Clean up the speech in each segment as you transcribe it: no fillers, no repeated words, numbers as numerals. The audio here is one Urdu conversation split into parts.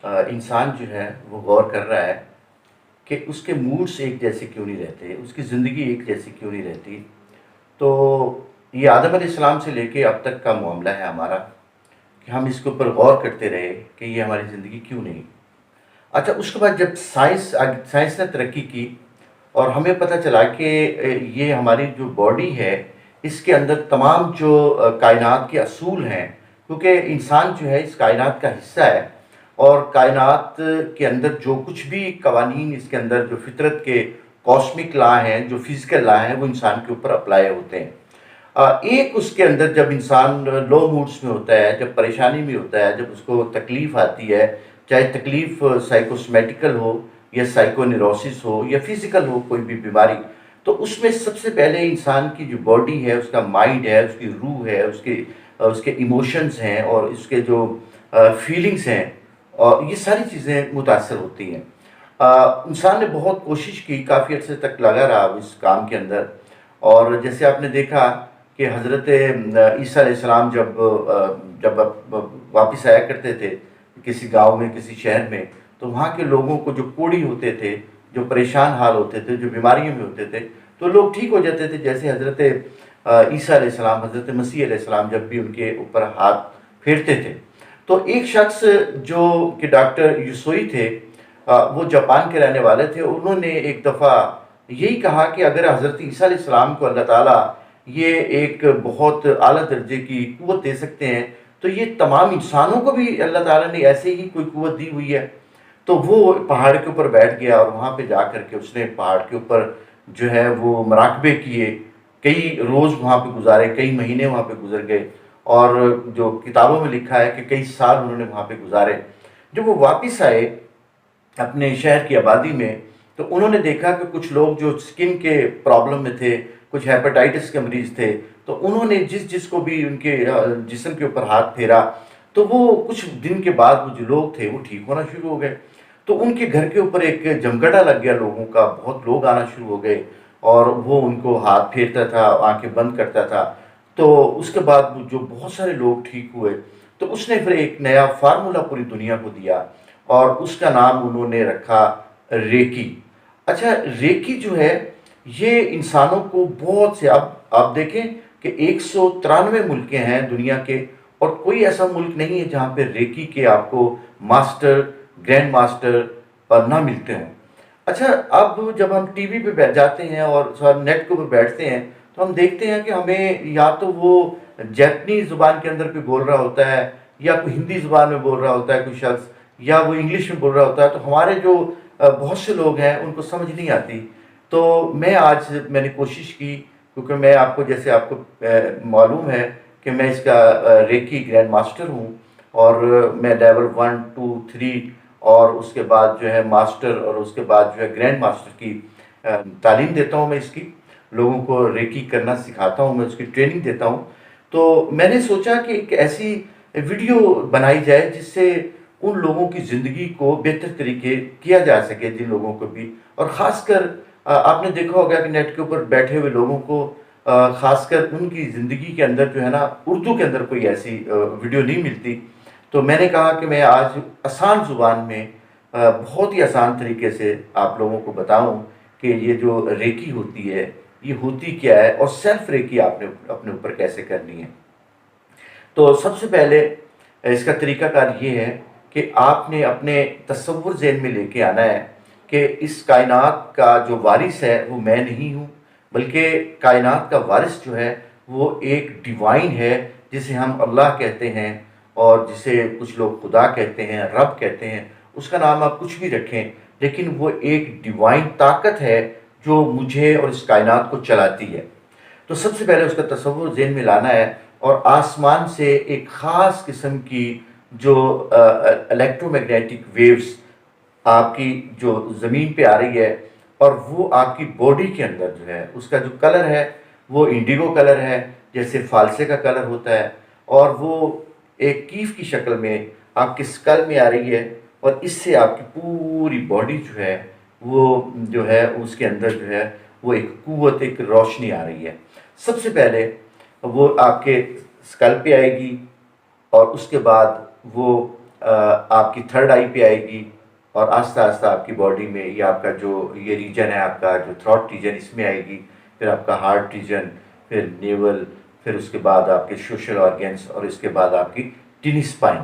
انسان جو ہے وہ غور کر رہا ہے کہ اس کے موڈس ایک جیسے کیوں نہیں رہتے، اس کی زندگی ایک جیسی کیوں نہیں رہتی. تو یہ آدم علیہ السلام سے لے کے اب تک کا معاملہ ہے ہمارا کہ ہم اس کے اوپر غور کرتے رہے کہ یہ ہماری زندگی کیوں نہیں. اچھا، اس کے بعد جب سائنس نے ترقی کی اور ہمیں پتہ چلا کہ یہ ہماری جو باڈی ہے اس کے اندر تمام جو کائنات کے اصول ہیں، کیونکہ انسان جو ہے اس کائنات کا حصہ ہے، اور کائنات کے اندر جو کچھ بھی قوانین اس کے اندر جو فطرت کے کاسمک لا ہیں، جو فزیکل لا ہیں، وہ انسان کے اوپر اپلائی ہوتے ہیں. ایک اس کے اندر جب انسان لو موڈس میں ہوتا ہے، جب پریشانی میں ہوتا ہے، جب اس کو تکلیف آتی ہے، چاہے تکلیف سائیکوسمیٹیکل ہو یا سائیکو نیروسس ہو یا فزیکل ہو کوئی بھی بیماری، تو اس میں سب سے پہلے انسان کی جو باڈی ہے، اس کا مائنڈ ہے، اس کی روح ہے، اس کے ایموشنز ہیں اور اس کے جو فیلنگز ہیں، اور یہ ساری چیزیں متاثر ہوتی ہیں. انسان نے بہت کوشش کی، کافی عرصے تک لگا رہا اس کام کے اندر. اور جیسے آپ نے دیکھا کہ حضرت عیسیٰ علیہ السلام جب واپس آیا کرتے تھے کسی گاؤں میں، کسی شہر میں، تو وہاں کے لوگوں کو جو کوڑی ہوتے تھے، جو پریشان حال ہوتے تھے، جو بیماریوں میں ہوتے تھے، تو لوگ ٹھیک ہو جاتے تھے. جیسے حضرت عیسیٰ علیہ السلام، حضرت مسیح علیہ السلام جب بھی ان کے اوپر ہاتھ پھیرتے تھے، تو ایک شخص جو کہ ڈاکٹر یسوئی تھے، وہ جاپان کے رہنے والے تھے، انہوں نے ایک دفعہ یہی کہا کہ اگر حضرت عیسیٰ علیہ السلام کو اللہ تعالیٰ یہ ایک بہت اعلیٰ درجے کی قوت دے سکتے ہیں، تو یہ تمام انسانوں کو بھی اللہ تعالیٰ نے ایسے ہی کوئی قوت دی ہوئی ہے. تو وہ پہاڑ کے اوپر بیٹھ گیا اور وہاں پہ جا کر کے اس نے پہاڑ کے اوپر جو ہے وہ مراقبے کیے، کئی روز وہاں پہ گزارے، کئی مہینے وہاں پہ گزر گئے، اور جو کتابوں میں لکھا ہے کہ کئی سال انہوں نے وہاں پہ گزارے. جب وہ واپس آئے اپنے شہر کی آبادی میں، تو انہوں نے دیکھا کہ کچھ لوگ جو سکن کے پرابلم میں تھے، کچھ ہیپاٹائٹس کے مریض تھے، تو انہوں نے جس کو بھی ان کے جسم کے اوپر ہاتھ پھیرا، تو وہ کچھ دن کے بعد وہ جو لوگ تھے وہ ٹھیک ہونا شروع ہو گئے. تو ان کے گھر کے اوپر ایک جمگٹا لگ گیا لوگوں کا، بہت لوگ آنا شروع ہو گئے، اور وہ ان کو ہاتھ پھیرتا تھا، آنکھیں بند کرتا تھا. تو اس کے بعد جو بہت سارے لوگ ٹھیک ہوئے، تو اس نے پھر ایک نیا فارمولا پوری دنیا کو دیا، اور اس کا نام انہوں نے رکھا ریکی. اچھا، ریکی جو ہے یہ انسانوں کو بہت سے، اب آپ دیکھیں کہ 193 ملک ہیں دنیا کے، اور کوئی ایسا ملک نہیں ہے جہاں پہ ریکی کے آپ کو ماسٹر، گرینڈ ماسٹر نہ ملتے ہوں. اچھا، اب جب ہم ٹی وی پہ بیٹھ جاتے ہیں اور نیٹ کے اوپر بیٹھتے ہیں، تو ہم دیکھتے ہیں کہ ہمیں یا تو وہ جیپنیز زبان کے اندر کوئی بول رہا ہوتا ہے، یا کوئی ہندی زبان میں بول رہا ہوتا ہے کوئی شخص، یا وہ انگلش میں بول رہا ہوتا ہے، تو ہمارے جو بہت سے لوگ ہیں ان کو سمجھ نہیں آتی. تو میں نے کوشش کی، کیونکہ میں آپ کو، جیسے آپ کو معلوم ہے کہ میں اس کا ریکی گرینڈ ماسٹر ہوں، اور میں لیول 1 2 3 اور اس کے بعد جو ہے ماسٹر، اور اس کے بعد جو ہے گرینڈ ماسٹر کی تعلیم دیتا ہوں. میں اس کی لوگوں کو ریکی کرنا سکھاتا ہوں، میں اس کی ٹریننگ دیتا ہوں. تو میں نے سوچا کہ ایک ایسی ویڈیو بنائی جائے جس سے ان لوگوں کی زندگی کو بہتر طریقے کیا جا سکے، جن لوگوں کو بھی، اور خاص کر آپ نے دیکھا ہوگا کہ نیٹ کے اوپر بیٹھے ہوئے لوگوں کو خاص کر ان کی زندگی کے اندر جو ہے نا اردو کے اندر کوئی ایسی ویڈیو نہیں ملتی. تو میں نے کہا کہ میں آج آسان زبان میں بہت ہی آسان طریقے سے آپ لوگوں کو بتاؤں کہ یہ جو ریکی ہوتی ہے یہ ہوتی کیا ہے، اور سیلف ریکی آپ نے اپنے اوپر کیسے کرنی ہے. تو سب سے پہلے اس کا طریقہ کار یہ ہے کہ آپ نے اپنے تصور ذہن میں لے کے آنا ہے کہ اس کائنات کا جو وارث ہے وہ میں نہیں ہوں، بلکہ کائنات کا وارث جو ہے وہ ایک ڈیوائن ہے، جسے ہم اللہ کہتے ہیں، اور جسے کچھ لوگ خدا کہتے ہیں، رب کہتے ہیں. اس کا نام آپ کچھ بھی رکھیں، لیکن وہ ایک ڈیوائن طاقت ہے جو مجھے اور اس کائنات کو چلاتی ہے. تو سب سے پہلے اس کا تصور ذہن میں لانا ہے، اور آسمان سے ایک خاص قسم کی جو الیکٹرو میگنیٹک ویوز آپ کی جو زمین پہ آ رہی ہے، اور وہ آپ کی باڈی کے اندر جو ہے اس کا جو کلر ہے وہ انڈیگو کلر ہے، جیسے فالسے کا کلر ہوتا ہے، اور وہ ایک کیف کی شکل میں آپ کے اسکل میں آ رہی ہے، اور اس سے آپ کی پوری باڈی جو ہے وہ جو ہے اس کے اندر جو ہے وہ ایک قوت، ایک روشنی آ رہی ہے. سب سے پہلے وہ آپ کے اسکل پہ آئے گی، اور اس کے بعد وہ آپ کی تھرڈ آئی پہ آئے گی، اور آہستہ آہستہ آپ کی باڈی میں یہ آپ کا جو یہ ریجن ہے، آپ کا جو تھروٹ ریجن، اس میں آئے گی، پھر آپ کا ہارٹ ریجن، پھر نیول، پھر اس کے بعد آپ کے سوشل آرگنس، اور اس کے بعد آپ کی ٹینی اسپائن.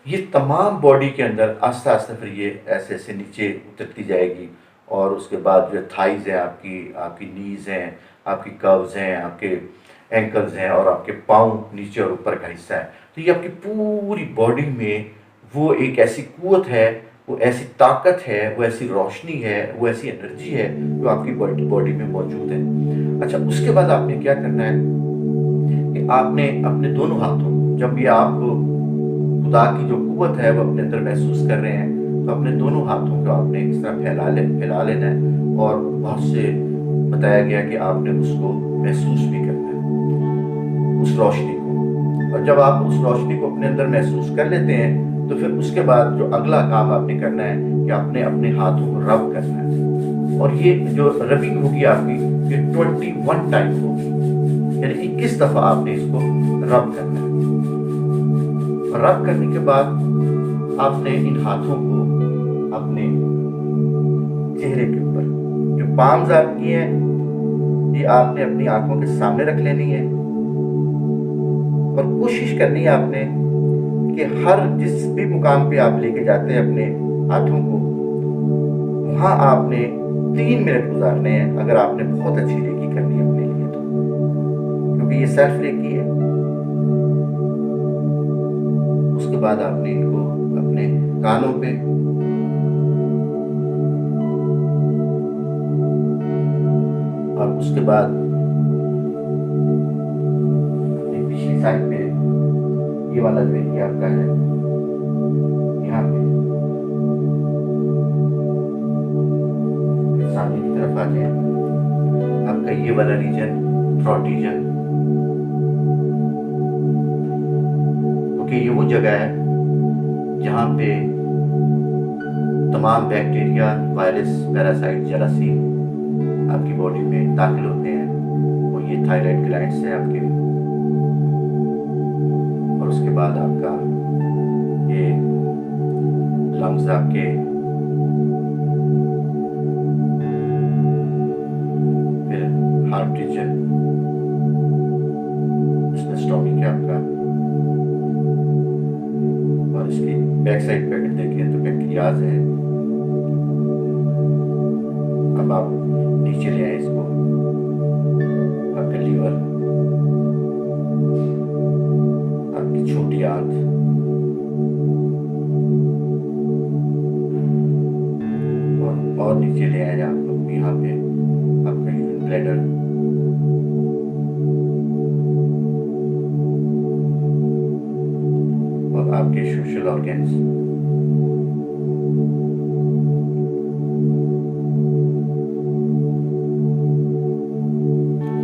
یہ تمام باڈی کے اندر آہستہ آہستہ پھر یہ ایسے ایسے نیچے اترتی جائے گی، اور اس کے بعد جو تھائز ہیں، آپ کی نیز ہیں، آپ کی کروز ہیں، آپ کے اینکلز ہیں، اور آپ کے پاؤں نیچے اور اوپر کا حصہ ہے. تو یہ آپ کی پوری باڈی میں وہ ایک ایسی قوت ہے، وہ ایسی طاقت ہے، وہ ایسی روشنی ہے، وہ ایسی انرجی ہے جو آپ کی باڈی میں موجود ہے. اچھا، اس کے بعد آپ نے کیا کرنا ہے کہ آپ نے اپنے دونوں ہاتھوں، جب یہ آپ خدا کی جو قوت ہے وہ اپنے اندر محسوس کر رہے ہیں، تو اپنے دونوں ہاتھوں کو آپ نے اس طرح پھیلا لینا ہے، اور بہت سے بتایا گیا کہ آپ نے اس کو محسوس بھی کرنا ہے، اس روشنی کو. اور جب آپ اس روشنی کو اپنے اندر محسوس کر لیتے ہیں، تو پھر اس کے بعد جو اگلا کام آپ نے کرنا ہے کہ آپ نے اپنے ہاتھوں کو رب کرنا ہے. اور یہ جو ربنگ ہوگی آپ کی، یہ 21 ٹائم ہوگی، یعنی 21 دفعہ آپ نے اس کو رب کرنا ہے. اور رب کرنے کے بعد آپ نے ان ہاتھوں کو اپنے چہرے کے اوپر، جو پامز آپ کی ہیں، یہ آپ نے اپنی آنکھوں کے سامنے رکھ لینی ہے، اور کوشش کرنی ہے آپ نے کہ ہر جس بھی مقام پہ آپ لے کے جاتے ہیں اپنے ہاتھوں کو، وہاں آپ نے 3 منٹ گزارنے ہیں، اگر آپ نے بہت اچھی ریکی کرنی ہے اپنے لیے تو، کیونکہ یہ سیلف ریکی ہے. اس کے بعد آپ نے ان کو اپنے کانوں پہ، اور اس کے بعد اپنی پچھلی سائڈ پہ، یہ والا جو ایریا آپ کا ہے، یہاں پہ سامنے کی طرف آ جائیں. آپ کا یہ والا ریجن، تھروٹ ریجن، کیونکہ یہ وہ جگہ ہے جہاں پہ تمام بیکٹیریا، وائرس، پیراسائٹ، جراثیم آپ کی باڈی میں داخل ہوتے ہیں. وہ یہ تھائرائڈ گلینڈز ہیں آپ کے. اور اس کے بعد آپ کا یہ لنگز، آپ کے پھر ہارٹ ریجن، اس میں اسٹامک ہے آپ کا، اور اس کی بیک سائڈ پہ اگر دیکھیں تو پینکریاز ہے. اب آپ نیچے لے آئیں اس کو، آپ کا لیور، آپ کی چھوٹی آنت، اور نیچے لے آئیں آپ لوگ یہاں پہ آپ کا یورین بلیڈر، اور آپ کے سوشل آرگنس.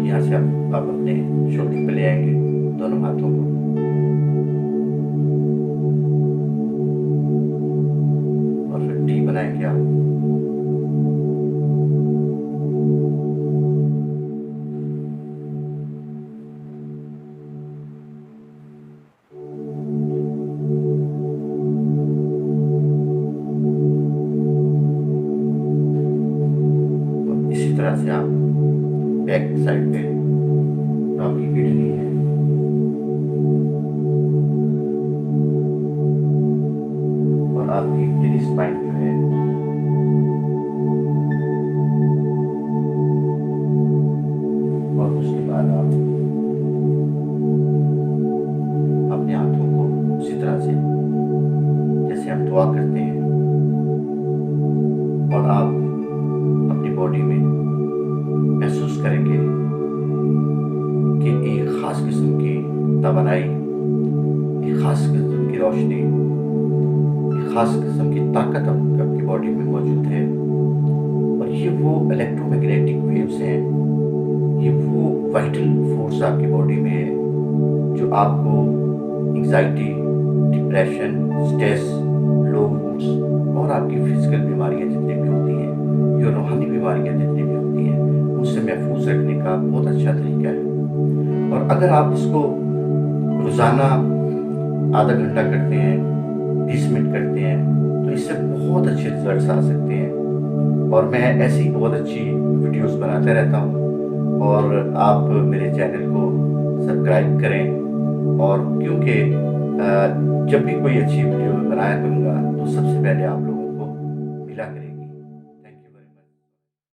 یہاں سے آپ اپنے شولڈر پہ لے آئیں گے دونوں ہاتھوں کو، اور پھر ٹی بنائیں گے آپ. اسی طرح سے آپ بیک سائڈ پہ جو آپ کی کڈنی ہے، اور آپ کی ٹینی اسپائن جو ہے، اور اس کے بعد آپ اپنے ہاتھوں کو اسی طرح سے جیسے ہم دعا کرتے ہیں، اور آپ اپنی باڈی میں محسوس کریں گے کہ ایک خاص قسم کی توانائی، ایک خاص قسم کی روشنی، ایک خاص قسم کی طاقت آپ کی باڈی میں موجود ہے. اور یہ وہ الیکٹرو میگنیٹک ویوز ہیں، یہ وہ وائٹل فورس آپ کی باڈی میں ہے جو آپ کو anxiety, depression, stress, low moods, اور آپ کی فزیکل بیماریاں جتنی بھی ہوتی ہیں، یا روحانی بیماریاں جتنی بھی ہوتی ہیں، ان سے محفوظ رکھنے کا بہت اچھا طریقہ ہے. اور اگر آپ اس کو روزانہ آدھا گھنٹہ کرتے ہیں 20 منٹ کرتے ہیں تو اس سے بہت اچھے رزلٹس آ سکتے ہیں، اور میں ایسی بہت اچھی ویڈیوز بناتا رہتا ہوں، اور آپ میرے چینل کو سبسکرائب کریں، اور کیونکہ جب بھی کوئی اچھی ویڈیو بنایا کروں گا تو سب سے پہلے آپ لوگوں کو ملا کرے